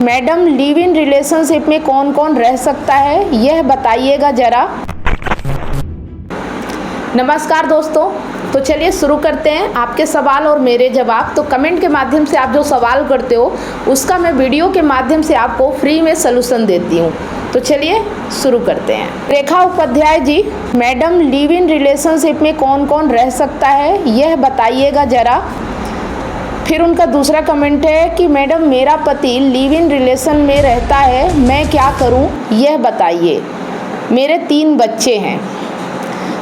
Madam, live in relationship में कौन कौन रह सकता है यह बताइएगा ज़रा। नमस्कार दोस्तों, तो चलिए शुरू करते हैं आपके सवाल और मेरे जवाब। तो कमेंट के माध्यम से आप जो सवाल करते हो उसका मैं वीडियो के माध्यम से आपको फ्री में सलूशन देती हूँ। तो चलिए शुरू करते हैं। रेखा Upadhyay ji, madam live in relationship में कौन कौन रह सकता है यह बताइएगा ज़रा। फिर उनका दूसरा कमेंट है कि मैडम मेरा पति लिव इन रिलेशन में रहता है, मैं क्या करूं यह बताइए, मेरे 3 बच्चे हैं।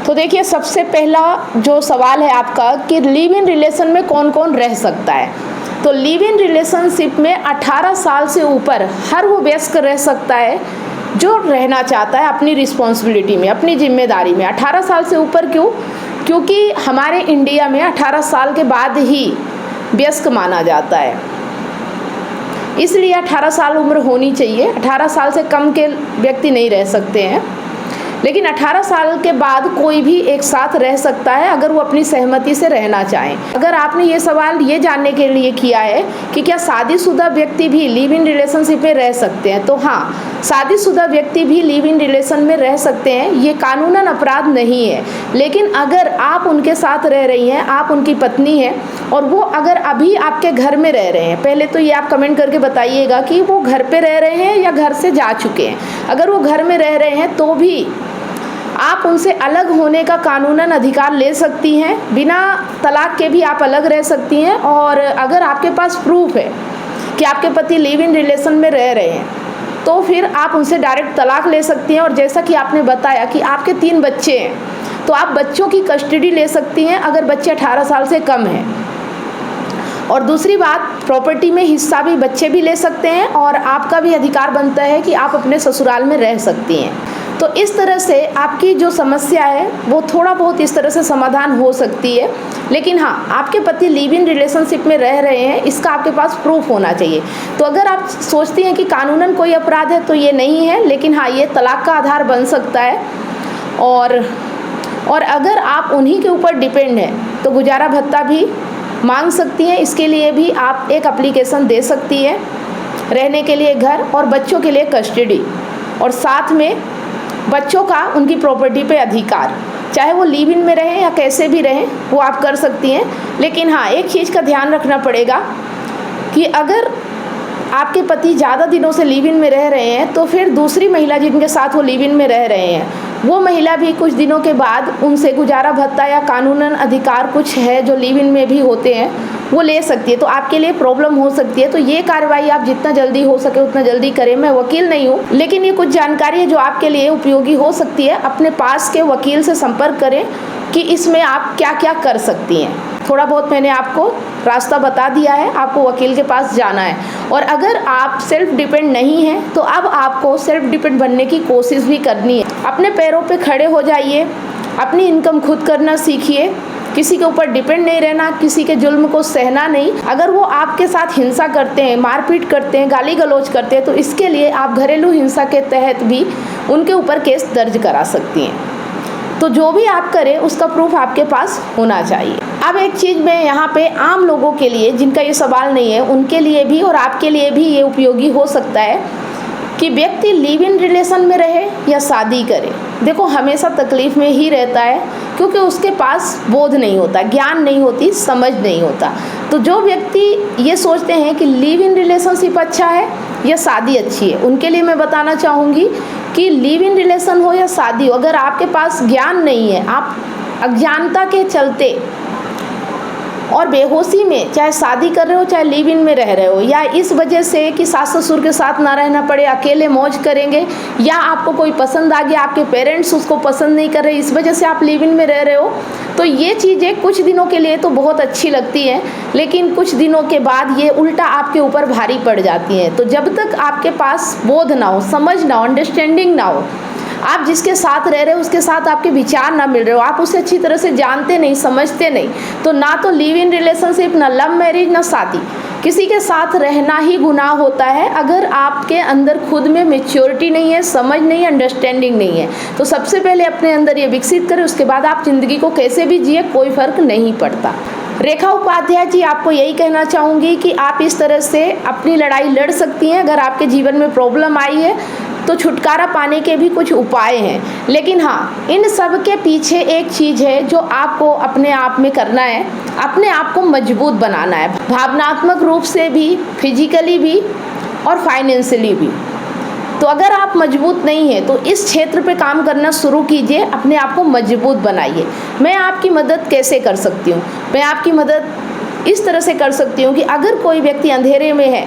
तो देखिए, सबसे पहला जो सवाल है आपका कि लिव इन रिलेशन में कौन कौन रह सकता है। तो लिव इन रिलेशनशिप में 18 साल से ऊपर हर वो वयस्क रह सकता है जो रहना चाहता है अपनी रिस्पॉन्सिबिलिटी में, अपनी जिम्मेदारी में। 18 साल से ऊपर क्यों? क्योंकि हमारे इंडिया में 18 साल के बाद ही वयस्क माना जाता है, इसलिए 18 साल उम्र होनी चाहिए। 18 साल से कम के व्यक्ति नहीं रह सकते हैं, लेकिन 18 साल के बाद कोई भी एक साथ रह सकता है अगर वो अपनी सहमति से रहना चाहें। अगर आपने ये सवाल ये जानने के लिए किया है कि क्या शादीशुदा व्यक्ति भी लिव इन रिलेशनशिप में रह सकते हैं, तो हाँ, शादीशुदा व्यक्ति भी लिव इन रिलेशन में रह सकते हैं। ये कानूनन अपराध नहीं है। लेकिन अगर आप उनके साथ रह रही हैं, आप उनकी पत्नी हैं और वो अगर अभी आपके घर में रह रहे हैं, पहले तो ये आप कमेंट करके बताइएगा कि वो घर पे रह रहे हैं या घर से जा चुके हैं। अगर वो घर में रह रहे हैं तो भी आप उनसे अलग होने का कानूनन अधिकार ले सकती हैं। बिना तलाक के भी आप अलग रह सकती हैं। और अगर आपके पास प्रूफ है कि आपके पति लिव इन रिलेशन में रह रहे हैं तो फिर आप उनसे डायरेक्ट तलाक ले सकती हैं। और जैसा कि आपने बताया कि आपके 3 बच्चे हैं, तो आप बच्चों की कस्टडी ले सकती हैं अगर बच्चे 18 साल से कम हैं। और दूसरी बात, प्रॉपर्टी में हिस्सा भी बच्चे भी ले सकते हैं और आपका भी अधिकार बनता है कि आप अपने ससुराल में रह सकती हैं। तो इस तरह से आपकी जो समस्या है वो थोड़ा बहुत इस तरह से समाधान हो सकती है। लेकिन हाँ, आपके पति लिव इन रिलेशनशिप में रह रहे हैं, इसका आपके पास प्रूफ होना चाहिए। तो अगर आप सोचती हैं कि कानूनन कोई अपराध है तो ये नहीं है, लेकिन हाँ, ये तलाक का आधार बन सकता है। और अगर आप उन्हीं के ऊपर डिपेंड हैं तो गुजारा भत्ता भी मांग सकती हैं। इसके लिए भी आप एक एप्लीकेशन दे सकती हैं, रहने के लिए घर और बच्चों के लिए कस्टडी, और साथ में बच्चों का उनकी प्रॉपर्टी पे अधिकार, चाहे वो लिव इन में रहें या कैसे भी रहें, वो आप कर सकती हैं। लेकिन हाँ, एक चीज़ का ध्यान रखना पड़ेगा कि अगर आपके पति ज़्यादा दिनों से लिव इन में रह रहे हैं तो फिर दूसरी महिला जिनके साथ वो लिव इन में रह रहे हैं, वो महिला भी कुछ दिनों के बाद उनसे गुजारा भत्ता या कानूनन अधिकार कुछ है जो लिव इन में भी होते हैं, वो ले सकती है। तो आपके लिए प्रॉब्लम हो सकती है। तो ये कार्रवाई आप जितना जल्दी हो सके उतना जल्दी करें। मैं वकील नहीं हूँ, लेकिन ये कुछ जानकारी है जो आपके लिए उपयोगी हो सकती है। अपने पास के वकील से संपर्क करें कि इसमें आप क्या क्या कर सकती हैं। थोड़ा बहुत मैंने आपको रास्ता बता दिया है, आपको वकील के पास जाना है। और अगर आप सेल्फ डिपेंड नहीं हैं तो अब आपको सेल्फ डिपेंड बनने की कोशिश भी करनी है। अपने पैरों पे खड़े हो जाइए, अपनी इनकम खुद करना सीखिए, किसी के ऊपर डिपेंड नहीं रहना, किसी के जुल्म को सहना नहीं। अगर वो आपके साथ हिंसा करते हैं, मारपीट करते हैं, गाली गलौज करते हैं, तो इसके लिए आप घरेलू हिंसा के तहत भी उनके ऊपर केस दर्ज करा सकती हैं। तो जो भी आप करें उसका प्रूफ आपके पास होना चाहिए। अब एक चीज़ मैं यहाँ पे आम लोगों के लिए, जिनका ये सवाल नहीं है, उनके लिए भी और आपके लिए भी ये उपयोगी हो सकता है कि व्यक्ति लिव इन रिलेशन में रहे या शादी करे। देखो, हमेशा तकलीफ में ही रहता है क्योंकि उसके पास बोध नहीं होता, ज्ञान नहीं होती, समझ नहीं होता। तो जो व्यक्ति ये सोचते हैं कि लिव इन रिलेशनशिप अच्छा है या शादी अच्छी है, उनके लिए मैं बताना चाहूँगी कि लिव इन रिलेशन हो या शादी हो, अगर आपके पास ज्ञान नहीं है, आप अज्ञानता के चलते और बेहोशी में चाहे शादी कर रहे हो चाहे लिव इन में रह रहे हो, या इस वजह से कि सास ससुर के साथ ना रहना पड़े, अकेले मौज करेंगे, या आपको कोई पसंद आ गया, आपके पेरेंट्स उसको पसंद नहीं कर रहे, इस वजह से आप लिव इन में रह रहे हो, तो ये चीज़ें कुछ दिनों के लिए तो बहुत अच्छी लगती हैं, लेकिन कुछ दिनों के बाद ये उल्टा आपके ऊपर भारी पड़ जाती हैं। तो जब तक आपके पास बोध ना हो, समझ ना हो, अंडरस्टैंडिंग ना हो, आप जिसके साथ रह रहे हो उसके साथ आपके विचार ना मिल रहे हो, आप उसे अच्छी तरह से जानते नहीं, समझते नहीं, तो ना तो लिव इन रिलेशनशिप, ना लव मैरिज, ना शादी, किसी के साथ रहना ही गुनाह होता है। अगर आपके अंदर खुद में मैच्योरिटी नहीं है, समझ नहीं है, अंडरस्टैंडिंग नहीं है, तो सबसे पहले अपने अंदर ये विकसित करें, उसके बाद आप ज़िंदगी को कैसे भी जिए, कोई फ़र्क नहीं पड़ता। रेखा उपाध्याय जी, आपको यही कहना चाहूँगी कि आप इस तरह से अपनी लड़ाई लड़ सकती हैं। अगर आपके जीवन में प्रॉब्लम आई है तो छुटकारा पाने के भी कुछ उपाय हैं, लेकिन हाँ, इन सब के पीछे एक चीज़ है जो आपको अपने आप में करना है, अपने आप को मजबूत बनाना है, भावनात्मक रूप से भी, फिजिकली भी और फाइनेंशियली भी। तो अगर आप मजबूत नहीं हैं तो इस क्षेत्र पे काम करना शुरू कीजिए, अपने आप को मजबूत बनाइए। मैं आपकी मदद कैसे कर सकती हूँ? मैं आपकी मदद इस तरह से कर सकती हूँ कि अगर कोई व्यक्ति अंधेरे में है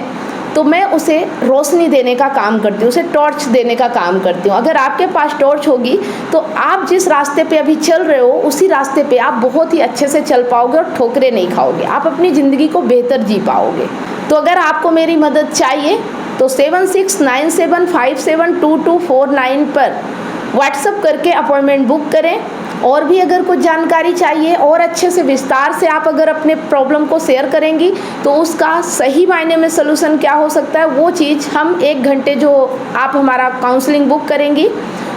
तो मैं उसे रोशनी देने का काम करती हूँ, उसे टॉर्च देने का काम करती हूँ। अगर आपके पास टॉर्च होगी तो आप जिस रास्ते पे अभी चल रहे हो उसी रास्ते पे आप बहुत ही अच्छे से चल पाओगे और ठोकरें नहीं खाओगे, आप अपनी ज़िंदगी को बेहतर जी पाओगे। तो अगर आपको मेरी मदद चाहिए तो 7697572249 पर व्हाट्सएप करके अपॉइंटमेंट बुक करें। और भी अगर कुछ जानकारी चाहिए और अच्छे से विस्तार से आप अगर अपने प्रॉब्लम को शेयर करेंगी तो उसका सही मायने में सलूशन क्या हो सकता है, वो चीज़ हम 1 घंटे जो आप हमारा काउंसलिंग बुक करेंगी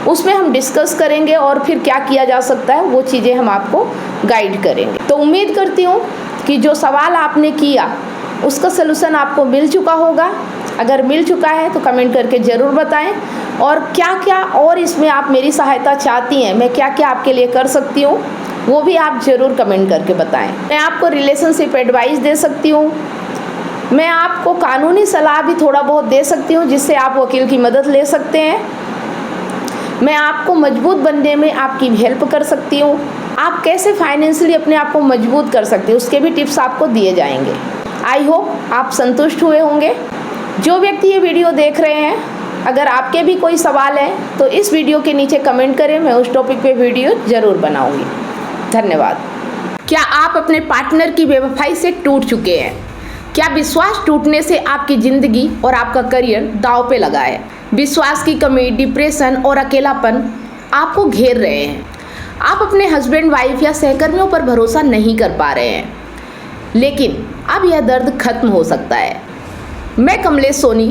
उसमें हम डिस्कस करेंगे और फिर क्या किया जा सकता है वो चीज़ें हम आपको गाइड करेंगे। तो उम्मीद करती हूँ कि जो सवाल आपने किया उसका सलूशन आपको मिल चुका होगा। अगर मिल चुका है तो कमेंट करके ज़रूर बताएं, और क्या क्या और इसमें आप मेरी सहायता चाहती हैं, मैं क्या क्या आपके लिए कर सकती हूँ वो भी आप ज़रूर कमेंट करके बताएं। मैं आपको रिलेशनशिप एडवाइस दे सकती हूँ, मैं आपको कानूनी सलाह भी थोड़ा बहुत दे सकती हूँ जिससे आप वकील की मदद ले सकते हैं। मैं आपको मजबूत बनने में आपकी हेल्प कर सकती हूँ। आप कैसे फाइनेंशियली अपने आप को मजबूत कर सकते हैं उसके भी टिप्स आपको दिए जाएंगे। आई होप आप संतुष्ट हुए होंगे। जो व्यक्ति ये वीडियो देख रहे हैं, अगर आपके भी कोई सवाल है तो इस वीडियो के नीचे कमेंट करें, मैं उस टॉपिक पे वीडियो ज़रूर बनाऊंगी। धन्यवाद। क्या आप अपने पार्टनर की बेवफाई से टूट चुके हैं? क्या विश्वास टूटने से आपकी ज़िंदगी और आपका करियर दांव पे लगा है? विश्वास की कमी, डिप्रेशन और अकेलापन आपको घेर रहे हैं। आप अपने हस्बैंड, वाइफ या सहकर्मियों पर भरोसा नहीं कर पा रहे हैं, लेकिन अब यह दर्द खत्म हो सकता है। मैं कमलेश सोनी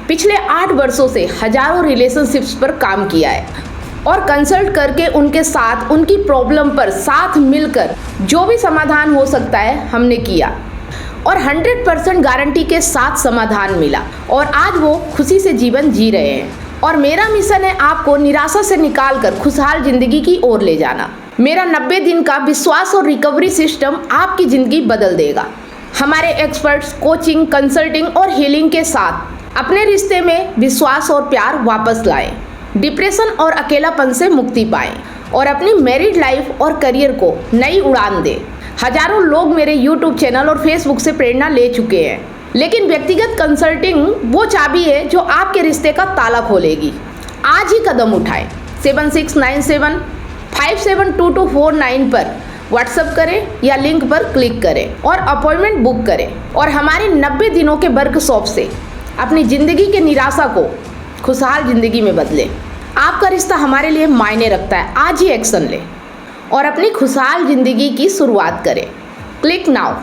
पिछले 8 वर्षों से हजारों रिलेशनशिप्स पर काम किया है और कंसल्ट करके उनके साथ उनकी प्रॉब्लम पर साथ मिलकर जो भी समाधान हो सकता है हमने किया, और 100% गारंटी के साथ समाधान मिला और आज वो खुशी से जीवन जी रहे हैं। और मेरा मिशन है आपको निराशा से निकालकर खुशहाल जिंदगी की ओर ले जाना। मेरा 90 दिन का विश्वास और रिकवरी सिस्टम आपकी ज़िंदगी बदल देगा। हमारे एक्सपर्ट्स कोचिंग, कंसल्टिंग और हीलिंग के साथ अपने रिश्ते में विश्वास और प्यार वापस लाएं, डिप्रेशन और अकेलापन से मुक्ति पाएं और अपनी मैरिड लाइफ और करियर को नई उड़ान दें। हजारों लोग मेरे YouTube चैनल और Facebook से प्रेरणा ले चुके हैं, लेकिन व्यक्तिगत कंसल्टिंग वो चाबी है जो आपके रिश्ते का ताला खोलेगी। आज ही कदम उठाएं। 7697572249 पर व्हाट्सएप करें या लिंक पर क्लिक करें और अपॉइंटमेंट बुक करें और हमारे 90 दिनों के वर्कशॉप से अपनी ज़िंदगी के निराशा को खुशहाल ज़िंदगी में बदलें। आपका रिश्ता हमारे लिए मायने रखता है। आज ही एक्शन लें और अपनी खुशहाल ज़िंदगी की शुरुआत करें। Click now.